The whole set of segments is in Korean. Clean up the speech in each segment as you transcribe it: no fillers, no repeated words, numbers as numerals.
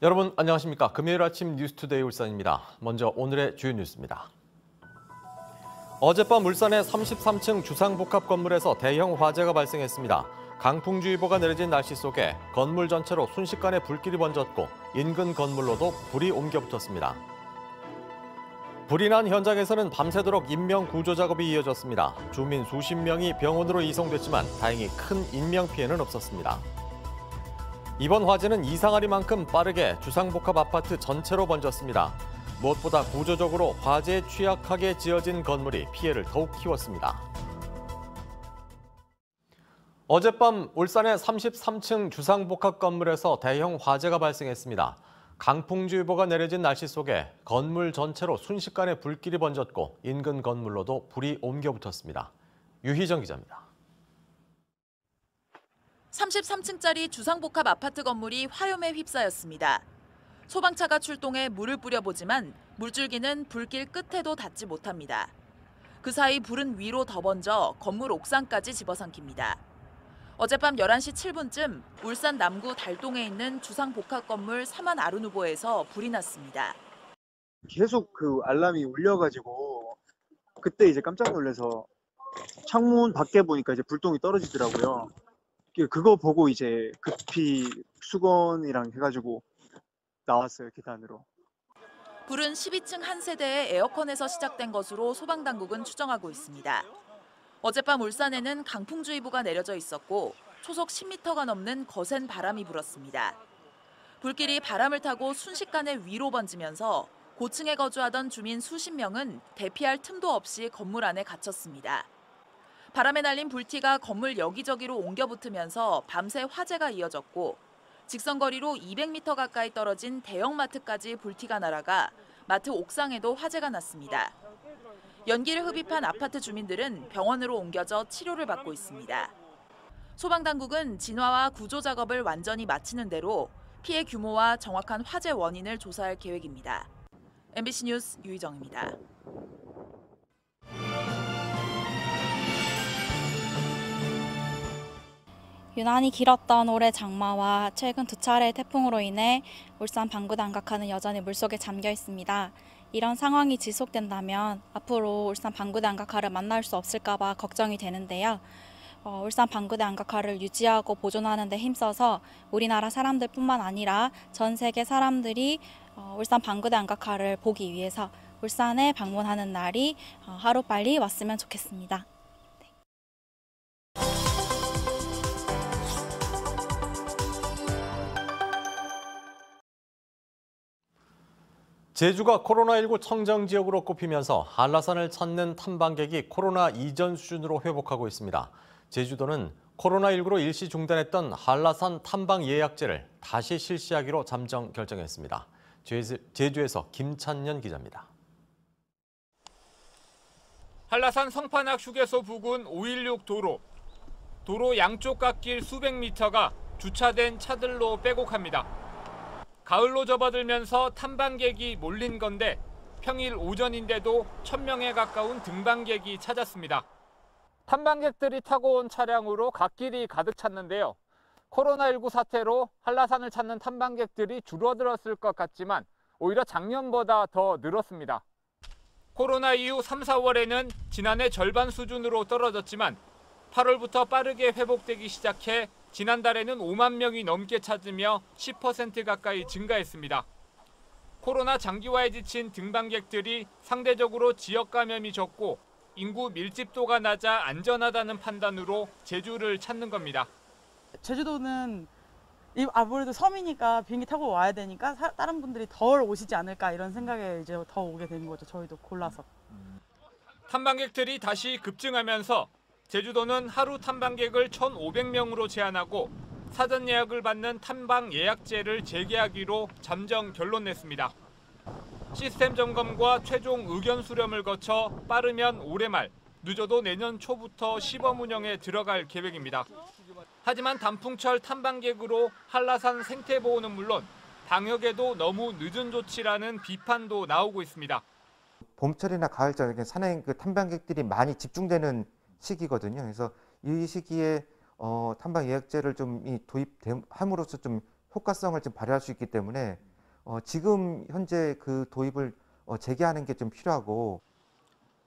여러분 안녕하십니까? 금요일 아침 뉴스투데이 울산입니다. 먼저 오늘의 주요 뉴스입니다. 어젯밤 울산의 33층 주상복합 건물에서 대형 화재가 발생했습니다. 강풍주의보가 내려진 날씨 속에 건물 전체로 순식간에 불길이 번졌고 인근 건물로도 불이 옮겨 붙었습니다. 불이 난 현장에서는 밤새도록 인명 구조 작업이 이어졌습니다. 주민 수십 명이 병원으로 이송됐지만 다행히 큰 인명 피해는 없었습니다. 이번 화재는 이상하리만큼 빠르게 주상복합 아파트 전체로 번졌습니다. 무엇보다 구조적으로 화재에 취약하게 지어진 건물이 피해를 더욱 키웠습니다. 어젯밤 울산의 33층 주상복합 건물에서 대형 화재가 발생했습니다. 강풍주의보가 내려진 날씨 속에 건물 전체로 순식간에 불길이 번졌고 인근 건물로도 불이 옮겨 붙었습니다. 유희정 기자입니다. 33층짜리 주상복합 아파트 건물이 화염에 휩싸였습니다. 소방차가 출동해 물을 뿌려보지만 물줄기는 불길 끝에도 닿지 못합니다. 그 사이 불은 위로 더 번져 건물 옥상까지 집어삼킵니다. 어젯밤 11시 7분쯤 울산 남구 달동에 있는 주상복합 건물 사만 아르누보에서 불이 났습니다. 계속 그 알람이 울려가지고 그때 이제 깜짝 놀라서 창문 밖에 보니까 이제 불똥이 떨어지더라고요. 그거 보고 이제 급히 수건이랑 해가지고 나왔어요, 계단으로. 불은 12층 한 세대의 에어컨에서 시작된 것으로 소방당국은 추정하고 있습니다. 어젯밤 울산에는 강풍주의보가 내려져 있었고 초속 10m가 넘는 거센 바람이 불었습니다. 불길이 바람을 타고 순식간에 위로 번지면서 고층에 거주하던 주민 수십 명은 대피할 틈도 없이 건물 안에 갇혔습니다. 바람에 날린 불티가 건물 여기저기로 옮겨 붙으면서 밤새 화재가 이어졌고 직선거리로 200m 가까이 떨어진 대형마트까지 불티가 날아가 마트 옥상에도 화재가 났습니다. 연기를 흡입한 아파트 주민들은 병원으로 옮겨져 치료를 받고 있습니다. 소방당국은 진화와 구조 작업을 완전히 마치는 대로 피해 규모와 정확한 화재 원인을 조사할 계획입니다. MBC 뉴스 유희정입니다. 유난히 길었던 올해 장마와 최근 두 차례의 태풍으로 인해 울산 방구 단각하는 여전히 물속에 잠겨 있습니다. 이런 상황이 지속된다면 앞으로 울산 방구대 안각화를 만날 수 없을까 봐 걱정이 되는데요. 울산 방구대 안각화를 유지하고 보존하는 데 힘써서 우리나라 사람들뿐만 아니라 전 세계 사람들이 울산 방구대 안각화를 보기 위해서 울산에 방문하는 날이 하루빨리 왔으면 좋겠습니다. 제주가 코로나19 청정지역으로 꼽히면서 한라산을 찾는 탐방객이 코로나 이전 수준으로 회복하고 있습니다. 제주도는 코로나19로 일시 중단했던 한라산 탐방 예약제를 다시 실시하기로 잠정 결정했습니다. 제주에서 김찬년 기자입니다. 한라산 성판악 휴게소 부근 516 도로 양쪽 갓길 수백 미터가 주차된 차들로 빼곡합니다. 가을로 접어들면서 탐방객이 몰린 건데 평일 오전인데도 1000명에 가까운 등반객이 찾았습니다. 탐방객들이 타고 온 차량으로 갓길이 가득 찼는데요. 코로나19 사태로 한라산을 찾는 탐방객들이 줄어들었을 것 같지만 오히려 작년보다 더 늘었습니다. 코로나 이후 3, 4월에는 지난해 절반 수준으로 떨어졌지만 8월부터 빠르게 회복되기 시작해 지난달에는 5만 명이 넘게 찾으며 10% 가까이 증가했습니다. 코로나 장기화에 지친 등반객들이 상대적으로 지역 감염이 적고 인구 밀집도가 낮아 안전하다는 판단으로 제주를 찾는 겁니다. 제주도는 아무래도 섬이니까 비행기 타고 와야 되니까 다른 분들이 덜 오시지 않을까 이런 생각에 이제 더 오게 되는 거죠. 저희도 골라서. 탐방객들이 다시 급증하면서 제주도는 하루 탐방객을 1,500명으로 제한하고 사전 예약을 받는 탐방 예약제를 재개하기로 잠정 결론 냈습니다. 시스템 점검과 최종 의견 수렴을 거쳐 빠르면 올해 말, 늦어도 내년 초부터 시범 운영에 들어갈 계획입니다. 하지만 단풍철 탐방객으로 한라산 생태보호는 물론 방역에도 너무 늦은 조치라는 비판도 나오고 있습니다. 봄철이나 가을철 산행 탐방객들이 많이 집중되는 시기거든요. 그래서 이 시기에 탐방 예약제를 좀 도입함으로써 좀 효과성을 좀 발휘할 수 있기 때문에 지금 현재 그 도입을 재개하는 게 좀 필요하고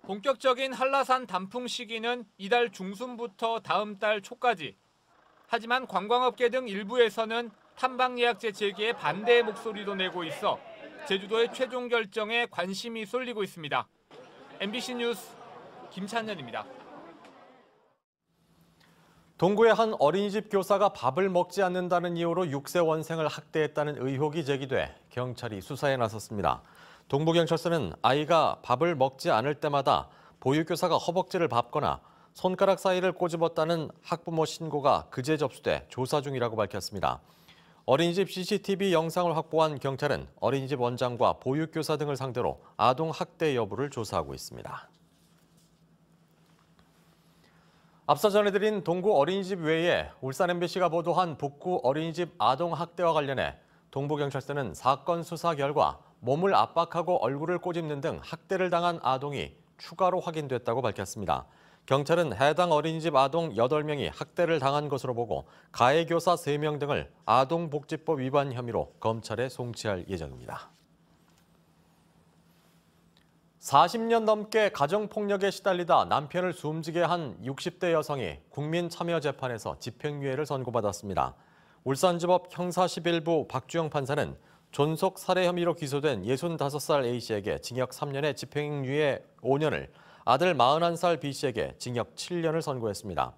본격적인 한라산 단풍 시기는 이달 중순부터 다음 달 초까지. 하지만 관광업계 등 일부에서는 탐방 예약제 재개에 반대의 목소리도 내고 있어 제주도의 최종 결정에 관심이 쏠리고 있습니다. MBC 뉴스 김찬현입니다. 동구의 한 어린이집 교사가 밥을 먹지 않는다는 이유로 6세 원생을 학대했다는 의혹이 제기돼 경찰이 수사에 나섰습니다. 동부경찰서는 아이가 밥을 먹지 않을 때마다 보육교사가 허벅지를 밟거나 손가락 사이를 꼬집었다는 학부모 신고가 그제 접수돼 조사 중이라고 밝혔습니다. 어린이집 CCTV 영상을 확보한 경찰은 어린이집 원장과 보육교사 등을 상대로 아동 학대 여부를 조사하고 있습니다. 앞서 전해드린 동구 어린이집 외에 울산 MBC가 보도한 북구 어린이집 아동 학대와 관련해 동부경찰서는 사건 수사 결과 몸을 압박하고 얼굴을 꼬집는 등 학대를 당한 아동이 추가로 확인됐다고 밝혔습니다. 경찰은 해당 어린이집 아동 8명이 학대를 당한 것으로 보고 가해교사 3명 등을 아동복지법 위반 혐의로 검찰에 송치할 예정입니다. 40년 넘게 가정폭력에 시달리다 남편을 숨지게 한 60대 여성이 국민참여재판에서 집행유예를 선고받았습니다. 울산지법 형사 11부 박주영 판사는 존속 살해 혐의로 기소된 65살 A씨에게 징역 3년에 집행유예 5년을, 아들 41살 B씨에게 징역 7년을 선고했습니다.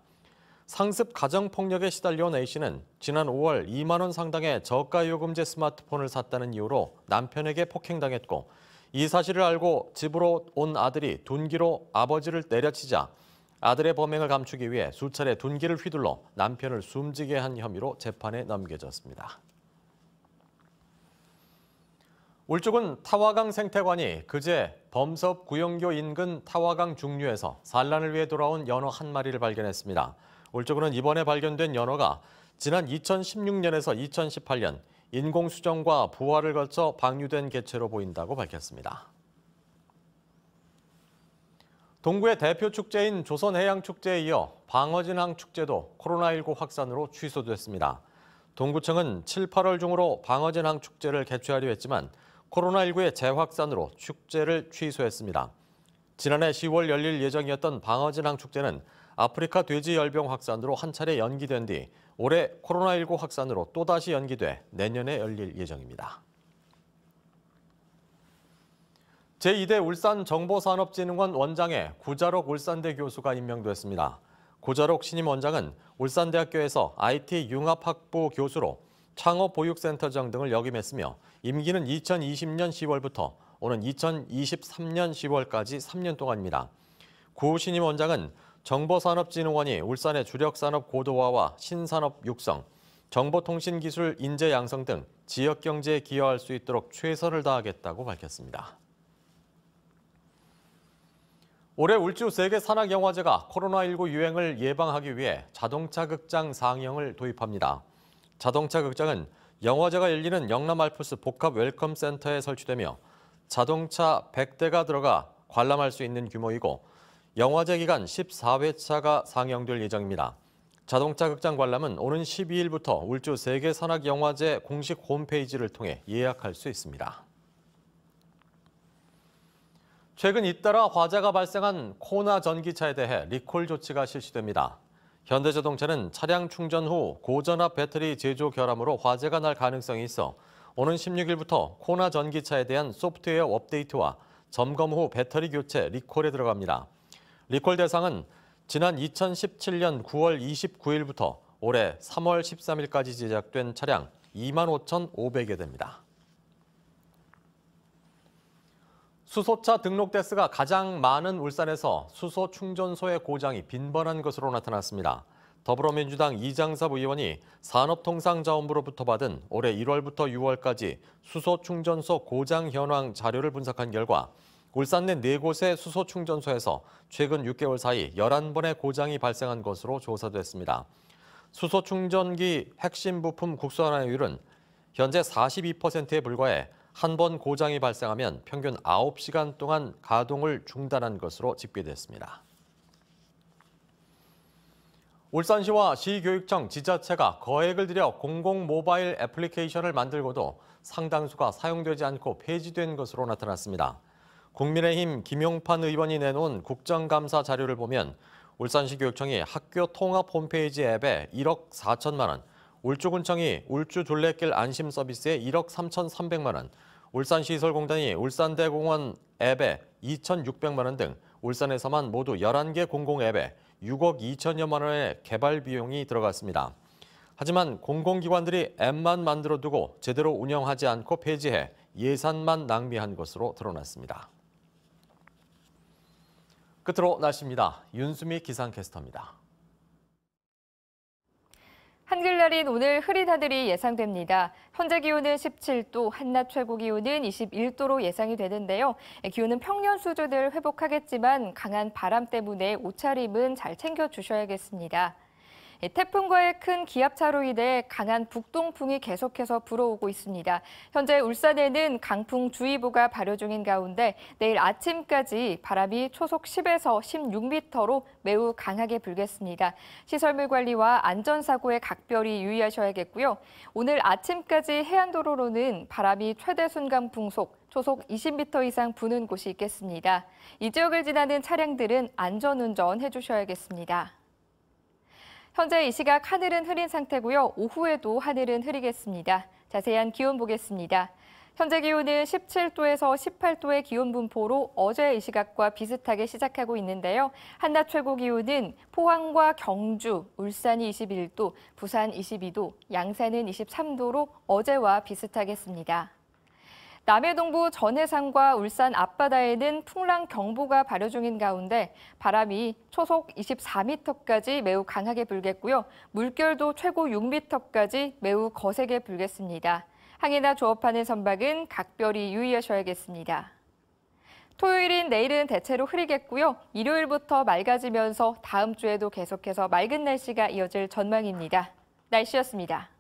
상습 가정폭력에 시달려온 A씨는 지난 5월 2만 원 상당의 저가요금제 스마트폰을 샀다는 이유로 남편에게 폭행당했고, 이 사실을 알고 집으로 온 아들이 둔기로 아버지를 내려치자 아들의 범행을 감추기 위해 수차례 둔기를 휘둘러 남편을 숨지게 한 혐의로 재판에 넘겨졌습니다. 울주군 타화강 생태관이 그제 범섭 구영교 인근 타화강 중류에서 산란을 위해 돌아온 연어 한 마리를 발견했습니다. 울주군은 이번에 발견된 연어가 지난 2016년에서 2018년 인공수정과 부화를 거쳐 방류된 개체로 보인다고 밝혔습니다. 동구의 대표 축제인 조선해양축제에 이어 방어진항축제도 코로나19 확산으로 취소됐습니다. 동구청은 7, 8월 중으로 방어진항축제를 개최하려 했지만 코로나19의 재확산으로 축제를 취소했습니다. 지난해 10월 열릴 예정이었던 방어진항축제는 아프리카 돼지열병 확산으로 한 차례 연기된 뒤 올해 코로나19 확산으로 또다시 연기돼 내년에 열릴 예정입니다. 제2대 울산정보산업진흥원 원장에 구자록 울산대 교수가 임명됐습니다. 구자록 신임 원장은 울산대학교에서 IT 융합학부 교수로 창업보육센터장 등을 역임했으며 임기는 2020년 10월부터 오는 2023년 10월까지 3년 동안입니다. 구 신임 원장은 정보산업진흥원이 울산의 주력산업 고도화와 신산업 육성, 정보통신기술 인재 양성 등 지역경제에 기여할 수 있도록 최선을 다하겠다고 밝혔습니다. 올해 울주 세계산악영화제가 코로나19 유행을 예방하기 위해 자동차 극장 상영을 도입합니다. 자동차 극장은 영화제가 열리는 영남 알프스 복합 웰컴 센터에 설치되며 자동차 100대가 들어가 관람할 수 있는 규모이고 영화제 기간 14회차가 상영될 예정입니다. 자동차 극장 관람은 오는 12일부터 울주 세계산악영화제 공식 홈페이지를 통해 예약할 수 있습니다. 최근 잇따라 화재가 발생한 코나 전기차에 대해 리콜 조치가 실시됩니다. 현대자동차는 차량 충전 후 고전압 배터리 제조 결함으로 화재가 날 가능성이 있어 오는 16일부터 코나 전기차에 대한 소프트웨어 업데이트와 점검 후 배터리 교체 리콜에 들어갑니다. 리콜 대상은 지난 2017년 9월 29일부터 올해 3월 13일까지 제작된 차량 25,500여 대입니다. 수소차 등록 대수가 가장 많은 울산에서 수소 충전소의 고장이 빈번한 것으로 나타났습니다. 더불어민주당 이장섭 의원이 산업통상자원부로부터 받은 올해 1월부터 6월까지 수소 충전소 고장 현황 자료를 분석한 결과 울산 내 4곳의 수소 충전소에서 최근 6개월 사이 11번의 고장이 발생한 것으로 조사됐습니다. 수소 충전기 핵심 부품 국산화율은 현재 42%에 불과해 한 번 고장이 발생하면 평균 9시간 동안 가동을 중단한 것으로 집계됐습니다. 울산시와 시교육청, 지자체가 거액을 들여 공공 모바일 애플리케이션을 만들고도 상당수가 사용되지 않고 폐지된 것으로 나타났습니다. 국민의힘 김용판 의원이 내놓은 국정감사 자료를 보면 울산시 교육청이 학교 통합 홈페이지 앱에 1억 4천만 원, 울주군청이 울주 둘레길 안심 서비스에 1억 3,300만 원, 울산시설공단이 울산대공원 앱에 2,600만 원 등 울산에서만 모두 11개 공공앱에 6억 2천여만 원의 개발 비용이 들어갔습니다. 하지만 공공기관들이 앱만 만들어 두고 제대로 운영하지 않고 폐지해 예산만 낭비한 것으로 드러났습니다. 끝으로 날씨입니다. 윤수미 기상캐스터입니다. 한글날인 오늘 흐린 하늘이 예상됩니다. 현재 기온은 17도, 한낮 최고 기온은 21도로 예상이 되는데요. 기온은 평년 수준을 회복하겠지만 강한 바람 때문에 옷차림은 잘 챙겨주셔야겠습니다. 태풍과의 큰 기압차로 인해 강한 북동풍이 계속해서 불어오고 있습니다. 현재 울산에는 강풍주의보가 발효 중인 가운데 내일 아침까지 바람이 초속 10에서 16m로 매우 강하게 불겠습니다. 시설물 관리와 안전사고에 각별히 유의하셔야겠고요. 오늘 아침까지 해안도로로는 바람이 최대 순간 풍속 초속 20m 이상 부는 곳이 있겠습니다. 이 지역을 지나는 차량들은 안전운전 해주셔야겠습니다. 현재 이 시각 하늘은 흐린 상태고요. 오후에도 하늘은 흐리겠습니다. 자세한 기온 보겠습니다. 현재 기온은 17도에서 18도의 기온 분포로 어제 이 시각과 비슷하게 시작하고 있는데요. 한낮 최고 기온은 포항과 경주, 울산이 21도, 부산 22도, 양산은 23도로 어제와 비슷하겠습니다. 남해 동부 전해상과 울산 앞바다에는 풍랑경보가 발효 중인 가운데 바람이 초속 24m까지 매우 강하게 불겠고요. 물결도 최고 6m까지 매우 거세게 불겠습니다. 항해나 조업하는 선박은 각별히 유의하셔야겠습니다. 토요일인 내일은 대체로 흐리겠고요. 일요일부터 맑아지면서 다음 주에도 계속해서 맑은 날씨가 이어질 전망입니다. 날씨였습니다.